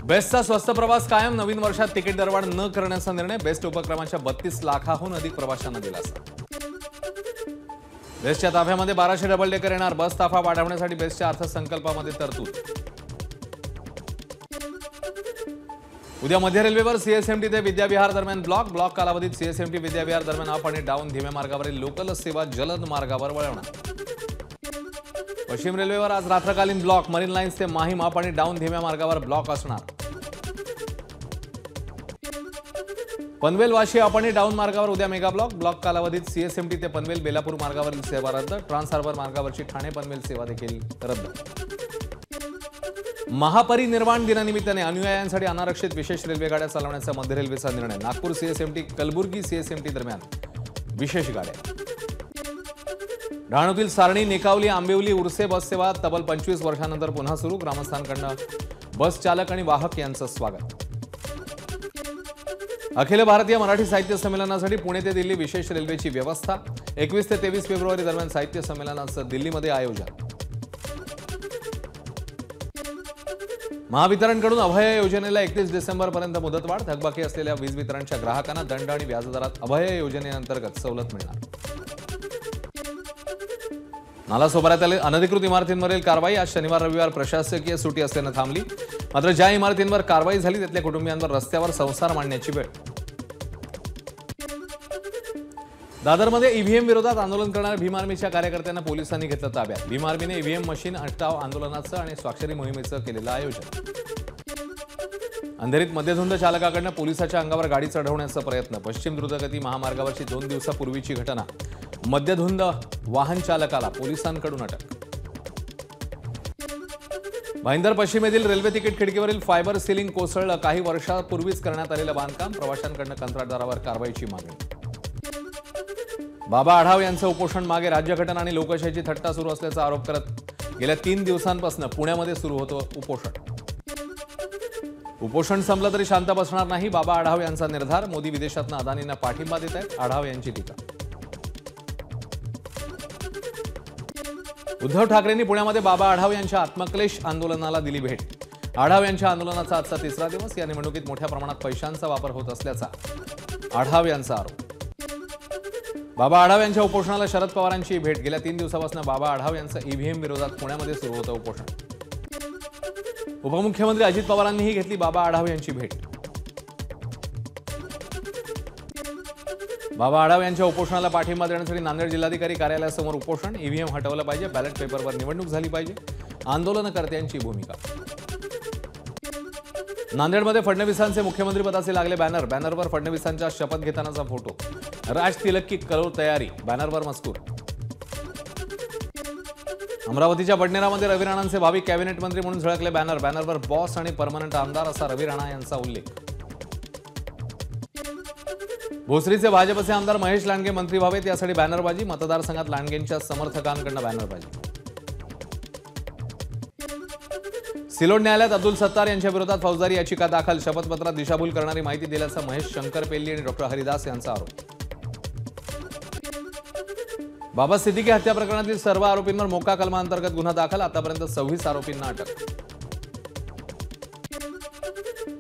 बेस्टचा स्वस्त प्रवास कायम, नवीन वर्षात तिकीट दरवाढ न करण्याचा निर्णय. बेस्ट उपक्रमाच्या 32 लाखाहून अधिक प्रवाशांना दिलासा. बेस्टच्या ताफ्यामध्ये 1200 डबल डेकर येणार. बस ताफा वाढवण्यासाठी बेस्टच्या अर्थसंकल्पामध्ये तरतूद. उद्या मध्य रेल्वेवर सीएसएमटी ते विद्याविहार दरम्यान ब्लॉक कालावधीत सीएसएमटी विद्याविहार दरम्यान अप आणि डाऊन धीम्या मार्गावरील लोकल सेवा जलद मार्गावर वळवणार. पश्चिम रेल्वेवर आज रात्रकालीन ब्लॉक. मरीन लाईन्स ते माहीम अप आणि डाऊन धीम्या मार्गावर ब्लॉक असणार. पनवेल वाशी अप आणि डाऊन मार्गावर उद्या मेगा ब्लॉक कालावधीत सीएसएमटी ते पनवेल बेलापूर मार्गावरील सेवा रद्द. ट्रान्स हार्बर मार्गावरची ठाणे पनवेल सेवा देखील रद्द. महापरिनिर्वाण दिनानिमित्ताने अनुयायांसाठी अनारक्षित विशेष रेल्वे गाड्या चालवण्याचा मध्य रेल्वेचा निर्णय. नागपूर सीएसएमटी कलबुर्गी सीएसएमटी दरम्यान विशेष गाड्या. डहाणूतील सारणी, नेकावली, आंबिवली उर्से बस सेवा तब्बल 25 वर्षांनंतर पुन्हा सुरू. ग्रामस्थांकडून बस चालक आणि वाहक यांचं स्वागत. अखिल भारतीय मराठी साहित्य संमेलनासाठी पुणे ते दिल्ली विशेष रेल्वेची व्यवस्था. 21 ते 23 फेब्रुवारी दरम्यान साहित्य संमेलनाचं दिल्लीमध्ये आयोजन. महावितरणकडून अभय योजनेला 31 डिसेंबरपर्यंत मुदतवाढ. थकबाकी असलेल्या वीज वितरणच्या ग्राहकांना दंड आणि व्याजदरात अभय योजनेअंतर्गत सवलत मिळणार. नालासोपाऱ्यातील अनधिकृत इमारतींवरील कारवाई. आज शनिवार रविवार प्रशासकीय सुट्टी असल्यानं थांबली. मात्र ज्या इमारतींवर कारवाई झाली त्यातल्या कुटुंबियांवर रस्त्यावर संसार मांडण्याची वेळ. दादरमध्ये ईव्हीएम विरोधात आंदोलन करणाऱ्या भीम आर्मीच्या कार्यकर्त्यांना पोलिसांनी घेतलं ताब्यात. भीम आर्मीने ईव्हीएम मशीन हटाव आंदोलनाचं आणि स्वाक्षरी मोहिमेचं केलेलं आयोजन. अंधेरीत मध्यधुंद चालकाकडनं पोलिसाच्या अंगावर गाडी चढवण्याचा प्रयत्न. पश्चिम द्रुतगती महामार्गावरची 2 दिवसापूर्वीची घटना. मध्यधुंद वाहन चालकाला पोलिसांकडून अटक. भाईंदर पश्चिमेतील रेल्वे तिकीट खिडकीवरील फायबर सिलिंग कोसळलं. काही वर्षापूर्वीच करण्यात आलेलं बांधकाम. प्रवाशांकडून कंत्राटदारावर कारवाईची मागणी. बाबा आढाव यांचं उपोषण मागे. राज्यघटना आणि लोकशाहीची थट्टा सुरू असल्याचा आरोप करत गेल्या 3 दिवसांपासून पुण्यामध्ये सुरू होतं उपोषण. उपोषण संपलं तरी शांत बसणार नाही, बाबा आढाव यांचा निर्धार. मोदी विदेशातनं अदानींना पाठिंबा देत आहेत, आढाव यांची टीका. उद्धव ठाकरेंनी पुण्यामध्ये बाबा आढाव यांच्या आत्मक्लेश आंदोलनाला दिली भेट. आढाव यांच्या आंदोलनाचा आजचा 3रा दिवस. या निवडणुकीत मोठ्या प्रमाणात पैशांचा वापर होत असल्याचा आढाव यांचा आरोप. बाबा आढाव यांच्या उपोषणाला शरद पवारांची भेट. गेल्या 3 दिवसापासून बाबा आढाव यांचं ईव्हीएम विरोधात पुण्यामध्ये सुरू होतं उपोषण. उपमुख्यमंत्री अजित पवारांनीही घेतली बाबा आढाव यांची भेट. बाबा आढाव यांच्या उपोषणाला पाठिंबा देण्यासाठी नांदेड जिल्हाधिकारी कार्यालयासमोर उपोषण. ईव्हीएम हटवलं पाहिजे, बॅलेट पेपरवर निवडणूक झाली पाहिजे, आंदोलनकर्त्यांची भूमिका. नांदेडमध्ये फडणवीसांचे मुख्यमंत्रीपदाचे लागले बॅनर. बॅनरवर फडणवीसांच्या शपथ घेतानाचा फोटो. राज तिलक की करो तयारी, बॅनरवर मजकूर. अमरावतीच्या बडनेरामध्ये रवी राणांचे भावी कॅबिनेट मंत्री म्हणून झळकले बॅनर. बॅनरवर बॉस आणि परमनंट आमदार असा रवी राणा यांचा उल्लेख. भोसरीचे भाजपचे आमदार महेश लांडगे मंत्री व्हावेत यासाठी बॅनरबाजी. मतदारसंघात लांडगेंच्या समर्थकांकडून बॅनरबाजी. सिलोड न्यायालयात अब्दुल सत्तार यांच्या विरोधात फौजदारी याचिका दाखल. शपथपत्रात दिशाभूल करणारी माहिती दिल्याचा महेश शंकरपेल्ली आणि डॉक्टर हरिदास यांचा आरोप. बाबा सिद्दीकी हत्या प्रकरणातील सर्व आरोपींवर मोका कलमाअंतर्गत गुन्हा दाखल. आतापर्यंत 26 आरोपींना अटक.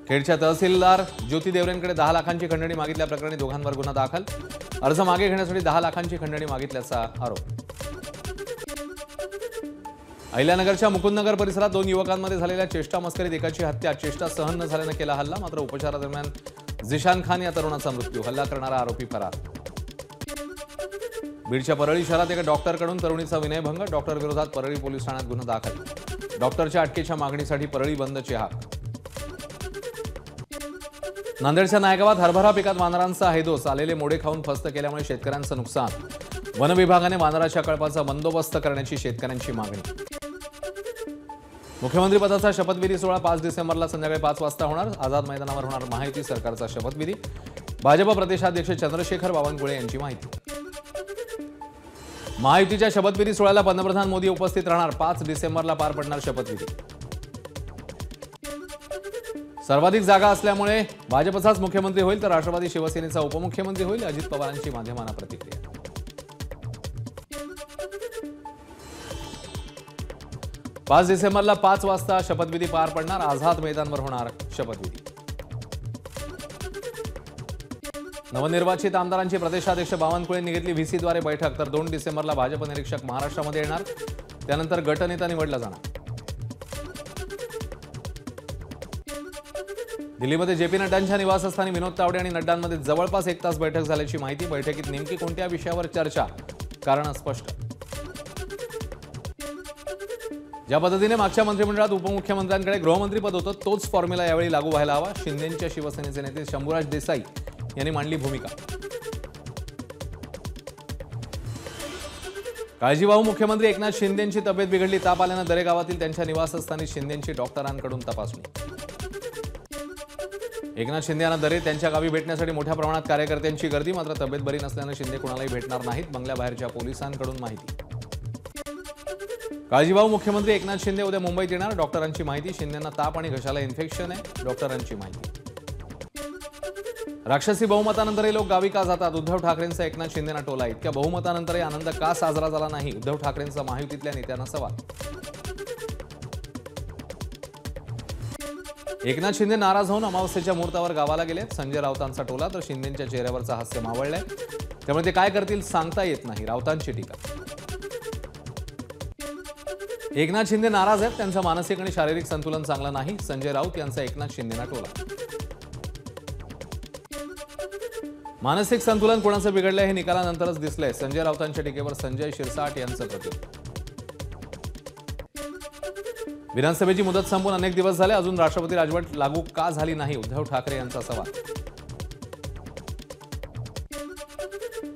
खेडच्या तहसीलदार ज्योती देवरेंकडे 10 लाखांची खंडणी मागितल्या प्रकरणी दोघांवर गुन्हा दाखल. अर्ज मागे घेण्यासाठी 10 लाखांची खंडणी मागितल्याचा आरोप. अहिल्यानगरच्या मुकुंदनगर परिसरात 2 युवकांमध्ये झालेल्या चेष्टा मस्करीत एकाची हत्या. चेष्टा सहन न झाल्यानं केला हल्ला. मात्र उपचारादरम्यान झिशान खान या तरुणाचा मृत्यू. हल्ला करणारा आरोपी फरार. बीडच्या परळी शहरात एका डॉक्टरकडून तरुणीचा विनयभंग. डॉक्टर विरोधात परळी पोलीस ठाण्यात गुन्हा दाखल. डॉक्टरच्या अटकेच्या मागणीसाठी परळी बंदची हाक. नांदेडच्या नायगावात हरभरा पिकात वानरांचा हैदोस. आलेले मोडे खाऊन फस्त केल्यामुळे शेतकऱ्यांचं नुकसान. वन विभागाने वानराच्या कळपाचा बंदोबस्त करण्याची शेतकऱ्यांची मागणी. मुख्यमंत्रीपदाचा शपथविधी सोहळा 5 डिसेंबरला संध्याकाळी 5 वाजता होणार. आझाद मैदानावर होणार महायुती सरकारचा शपथविधी. भाजप प्रदेशाध्यक्ष चंद्रशेखर बावनकुळे यांची माहिती. महायुतीच्या शपथविधी सोहळ्याला पंतप्रधान मोदी उपस्थित राहणार. 5 डिसेंबरला पार पडणार शपथविधी. सर्वाधिक जागा असल्यामुळे भाजपचाच मुख्यमंत्री होईल तर राष्ट्रवादी शिवसेनेचा उपमुख्यमंत्री होईल. अजित पवारांची माध्यमांना प्रतिक्रिया. 5 डिसेंबरला 5 वाजता शपथविधी पार पडणार. आझाद मैदानवर होणार शपथविधी. नवनिर्वाचित आमदारांची प्रदेशाध्यक्ष बावनकुळेंनी घेतली व्हीसीद्वारे बैठक. तर 2 डिसेंबरला भाजप निरीक्षक महाराष्ट्रामध्ये येणार. त्यानंतर गटनेता निवडला जाणार. दिल्लीमध्ये जेपी नड्डांच्या निवासस्थानी विनोद तावडे आणि नड्डांमध्ये जवळपास 1 तास बैठक झाल्याची माहिती. बैठकीत नेमकी कोणत्या विषयावर चर्चा, कारण स्पष्ट. ज्या पद्धतीने मागच्या मंत्रिमंडळात उपमुख्यमंत्र्यांकडे गृहमंत्रीपद होतं तोच फॉर्म्युला यावेळी लागू व्हायला हवा. शिंदेंच्या शिवसेनेचे नेते शंभूराज देसाई यांनी मांडली भूमिका. काळजीवाहू मुख्यमंत्री एकनाथ शिंदेंची तब्येत बिघडली. ताप आल्यानं दरेगावातील त्यांच्या निवासस्थानी शिंदेंची डॉक्टरांकडून तपासणी. एकनाथ शिंदे यांना दरे त्यांच्या गावी भेटण्यासाठी मोठ्या प्रमाणात कार्यकर्त्यांची गर्दी. मात्र तब्येत बरी नसल्यानं शिंदे कोणालाही भेटणार नाहीत. बंगल्याबाहेरच्या पोलिसांकडून माहिती. काळजीवाहू मुख्यमंत्री एकनाथ शिंदे उद्या मुंबईत येणार. डॉक्टरांची माहिती. शिंदेंना ताप आणि घशाला इन्फेक्शन आहे. डॉक्टरांची माहिती. राक्षसी बहुमतानंतरही लोक गावी का जातात? उद्धव ठाकरेंचा एकनाथ शिंदेंना टोला. इतक्या बहुमतानंतरही आनंद का साजरा झाला नाही? उद्धव ठाकरेंचा महायुतीतल्या नेत्यांना सवाल. एकनाथ शिंदे नाराज होऊन अमावस्येच्या मुहूर्तावर गावाला गेलेत. संजय राऊतांचा टोला. तर शिंदेंच्या चेहऱ्यावरचं हास्य मावळलंय. त्यामुळे ते काय करतील सांगता येत नाही. राऊतांची टीका. एकनाथ शिंदे नाराज आहेत. त्यांचं मानसिक आणि शारीरिक संतुलन चांगलं नाही. संजय राऊत यांचा एकनाथ शिंदेंना टोला. मानसिक संतुलन कोणाचं बिघडलंय हे निकालानंतरच दिसलंय. संजय राऊतांच्या टीकेवर संजय शिरसाट यांचं प्रत्युत्तर. विधानसभेची मुदत संपून अनेक दिवस झाले. अजून राष्ट्रपती राजवट लागू का झाली नाही? उद्धव ठाकरे यांचा सवाल.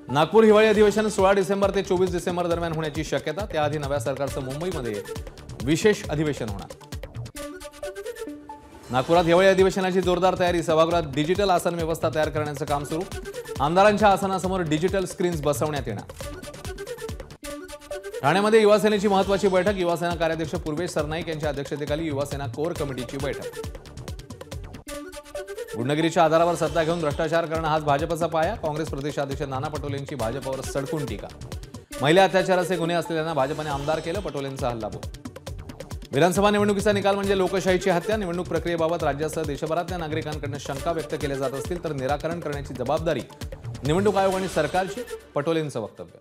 नागपूर हिवाळी अधिवेशन 16 डिसेंबर ते 24 डिसेंबर दरम्यान होण्याची शक्यता. त्याआधी नव्या सरकारचं मुंबईमध्ये विशेष अधिवेशन होणार. नागपुरात हिवाळी अधिवेशनाची जोरदार तयारी. सभागृहात डिजिटल आसन व्यवस्था तयार करण्याचं काम सुरू. आमदारांच्या आसनासमोर डिजिटल स्क्रीन्स बसवण्यात येणार. ठाण्यामध्ये युवासेनेची महत्वाची बैठक. युवासेना कार्याध्यक्ष पूर्वेश सरनाईक यांच्या अध्यक्षतेखाली युवासेना कोर कमिटीची बैठक. गुंडगिरीच्या आधारावर सत्ता घेऊन भ्रष्टाचार करणं हाच भाजपचा पाया. काँग्रेस प्रदेशाध्यक्ष नाना पटोलेंची भाजपवर सडकून टीका. महिला अत्याचाराचे गुन्हे असलेल्यांना भाजपने आमदार केलं. पटोलेंचा हल्लाबोल. विधानसभा निवडणुकीचा निकाल म्हणजे लोकशाहीची हत्या. निवडणूक प्रक्रियेबाबत राज्यासह देशभरातल्या नागरिकांकडून शंका व्यक्त केल्या जात असतील तर निराकरण करण्याची जबाबदारी निवडणूक आयोग आणि सरकारची. पटोलेंचं वक्तव्य.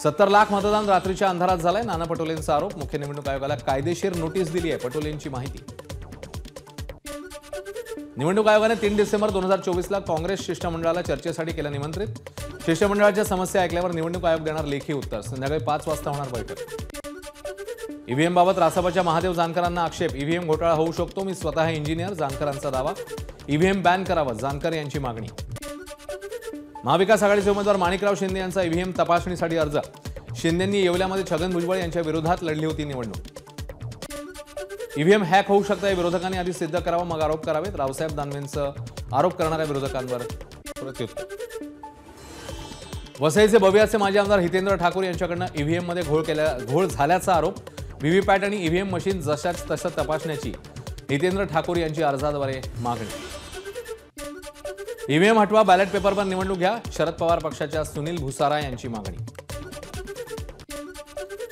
70 लाख मतदान रात्रीच्या अंधारात झालंय. नाना पटोलेंचा आरोप. मुख्य निवडणूक आयोगाला कायदेशीर नोटीस दिली आहे. पटोलेंची माहिती. निवडणूक आयोगाने 3 डिसेंबर 2024ला काँग्रेस शिष्टमंडळाला चर्चेसाठी केलं निमंत्रित. शिष्टमंडळाच्या समस्या ऐकल्यावर निवडणूक आयोग देणार लेखी उत्तर. संध्याकाळी 5 वाजता होणार बैठक. ईव्हीएम बाबत रासपाच्या महादेव जानकरांना आक्षेप. ईव्हीएम घोटाळा होऊ शकतो. मी स्वतः इंजिनियर. जानकरांचा दावा. ईव्हीएम बॅन करावं जानकर यांची मागणी. महाविकास आघाडीचे उमेदवार माणिकराव शिंदे यांचा ईव्हीएम तपासणीसाठी अर्ज. शिंदेंनी येवल्यामध्ये छगन भुजबळ यांच्या विरोधात लढली होती निवडणूक. ईव्हीएम हॅक होऊ शकतं हे विरोधकांनी आधी सिद्ध करावं मग आरोप करावेत. रावसाहेब दानवेंचं आरोप करणाऱ्या विरोधकांवर प्रत्युत्तर. वसईचे भव्याचे माजी आमदार हितेंद्र ठाकूर यांच्याकडनं ईव्हीएममध्ये घोळ झाल्याचा आरोप. व्हीव्हीपॅट आणि ईव्हीएम मशीन जशाच तसं तपासण्याची हितेंद्र ठाकूर यांची अर्जाद्वारे मागणी. ईव्हीएम हटवा. बॅलेट पेपरवर निवडणूक घ्या. शरद पवार पक्षाच्या सुनील भुसारा यांची मागणी.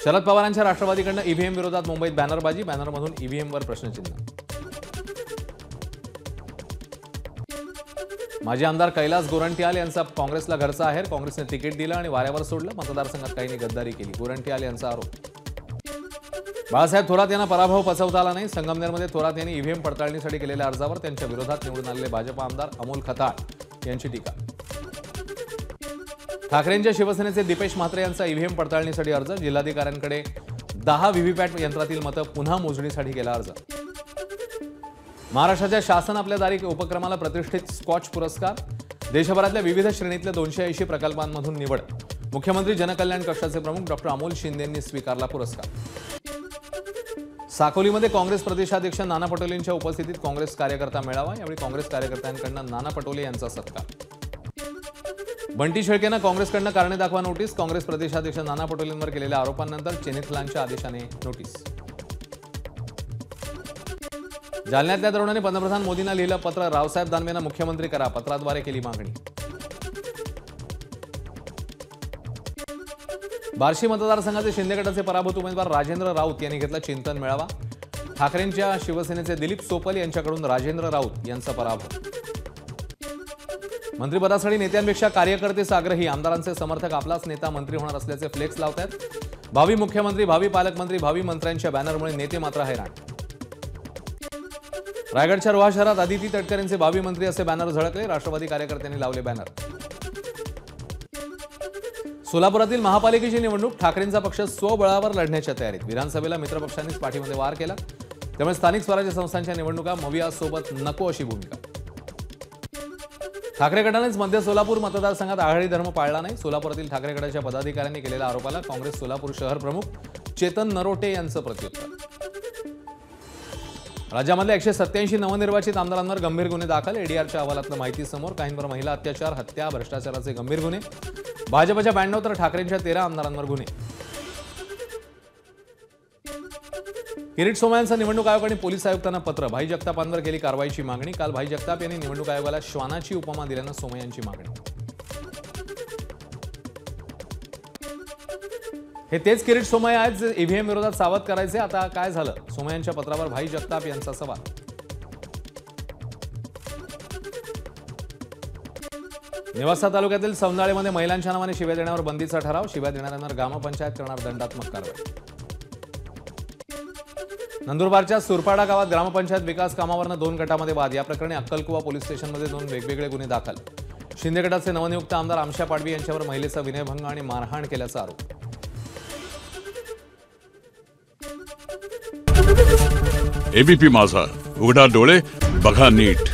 शरद पवारांच्या राष्ट्रवादीकडनं ईव्हीएम विरोधात मुंबईत बॅनरबाजी. बॅनरमधून ईव्हीएमवर प्रश्नचिन्ह. माजी आमदार कैलास गोरंट्याल यांचा काँग्रेसला घरचा आहेर. काँग्रेसने तिकीट दिलं आणि वाऱ्यावर सोडलं. मतदारसंघात काहींनी गद्दारी केली. गोरंट्याल यांचा आरोप. बाळासाहेब थोरात यांना पराभव पचवता आला नाही. संगमनेरमध्ये थोरात यांनी ईव्हीएम पडताळणीसाठी केलेल्या अर्जावर त्यांच्या विरोधात निवडून आलेले भाजप आमदार अमोल खताळ यांची टीका. ठाकरेंच्या शिवसेनेचे दीपेश म्हात्रे यांचा ईव्हीएम पडताळणीसाठी अर्ज. जिल्हाधिकाऱ्यांकडे 10 व्हीव्हीपॅट यंत्रातील मतं पुन्हा मोजणीसाठी केला अर्ज. महाराष्ट्राच्या शासन आपल्या दारी उपक्रमाला प्रतिष्ठित स्कॉच पुरस्कार. देशभरातल्या विविध श्रेणीतल्या 280 प्रकल्पांमधून निवड. मुख्यमंत्री जनकल्याण कक्षाचे प्रमुख डॉक्टर अमोल शिंदेंनी स्वीकारला पुरस्कार. साकोलीमध्ये काँग्रेस प्रदेशाध्यक्ष नाना पटोलेंच्या उपस्थितीत काँग्रेस कार्यकर्ता मेळावा. यावेळी काँग्रेस कार्यकर्त्यांकडून नाना पटोले यांचा सत्कार. बंटी शेळकेंना काँग्रेसकडनं कारणे दाखवा नोटीस. काँग्रेस प्रदेशाध्यक्ष नाना पटोलेंवर केलेल्या आरोपांनंतर चेनिथलांच्या आदेशाने नोटीस. जालन्यातल्या तरुणाने पंतप्रधान मोदींना लिहिलं पत्र. रावसाहेब दानवेंना मुख्यमंत्री करा. पत्राद्वारे केली मागणी. बार्शी मतदारसंघाचे शिंदे गटाचे पराभूत उमेदवार राजेंद्र राऊत यांनी घेतला चिंतन मेळावा. ठाकरेंच्या शिवसेनेचे दिलीप सोपल यांच्याकडून राजेंद्र राऊत यांचा पराभव. मंत्रिपदासाठी नेत्यांपेक्षा कार्यकर्तेच आग्रही. आमदारांचे समर्थक आपलाच नेता मंत्री होणार असल्याचे फ्लेक्स लावतात. भावी मुख्यमंत्री, भावी पालकमंत्री, भावी मंत्र्यांच्या बॅनरमुळे नेते मात्र हैराण. रायगडच्या रोहा शहरात आदिती तटकरेंचे भावी मंत्री असे बॅनर झळकले. राष्ट्रवादी कार्यकर्त्यांनी लावले बॅनर. सोलापुरातील महापालिकेची निवडणूक. ठाकरेंचा पक्ष स्वबळावर लढण्याच्या तयारीत. विधानसभेला मित्रपक्षांनीच पाठीमध्ये वार केला. त्यामुळे स्थानिक स्वराज्य संस्थांच्या निवडणुका मवियासोबत नको अशी भूमिका. ठाकरे गटानेच मध्य सोलापूर मतदारसंघात आघाडी धर्म पाळला नाही. सोलापुरातील ठाकरे गटाच्या पदाधिकाऱ्यांनी केलेल्या आरोपाला काँग्रेस सोलापूर शहर प्रमुख चेतन नरोटे यांचं प्रत्युत्तर. राज्यामधल्या 187 नवनिर्वाचित आमदारांवर गंभीर गुन्हे दाखल. एडीआरच्या अहवालातलं माहिती समोर. काहींवर महिला अत्याचार, हत्या, भ्रष्टाचाराचे गंभीर गुन्हे. भाजपच्या 92 तर ठाकरेंच्या 13 आमदारांवर गुन्हे. किरीट सोमय्यांचं निवडणूक आयोग आणि पोलीस आयुक्तांना पत्र. भाई जगतापांवर केली कारवाईची मागणी. काल भाई जगताप यांनी निवडणूक आयोगाला श्वानाची उपमा दिल्यानं सोमय्यांची मागणी. हे तेच किरीट सोमय्या आहेत जे ईव्हीएम विरोधात सावध करायचे. आता काय झालं? सोमय्यांच्या पत्रावर भाई जगताप यांचा सवाल. नेवासा तालुक्यातील सौंदाळेमध्ये महिलांच्या नावाने शिव्या देण्यावर बंदीचा ठराव. शिव्या देणाऱ्यांवर ग्रामपंचायत करणार दंडात्मक कारवाई. नंदुरबारच्या सुरपाडा गावात ग्रामपंचायत विकास कामावरनं 2 गटामध्ये वाद. या प्रकरणी अक्कलकुवा पोलीस स्टेशनमध्ये 2 वेगवेगळे गुन्हे दाखल. शिंदे गटाचे नवनियुक्त आमदार आमशा पाडवी यांच्यावर महिलेचा विनयभंग आणि मारहाण केल्याचा आरोप. एबीपी माझा, उघडा डोळे बघा नीट.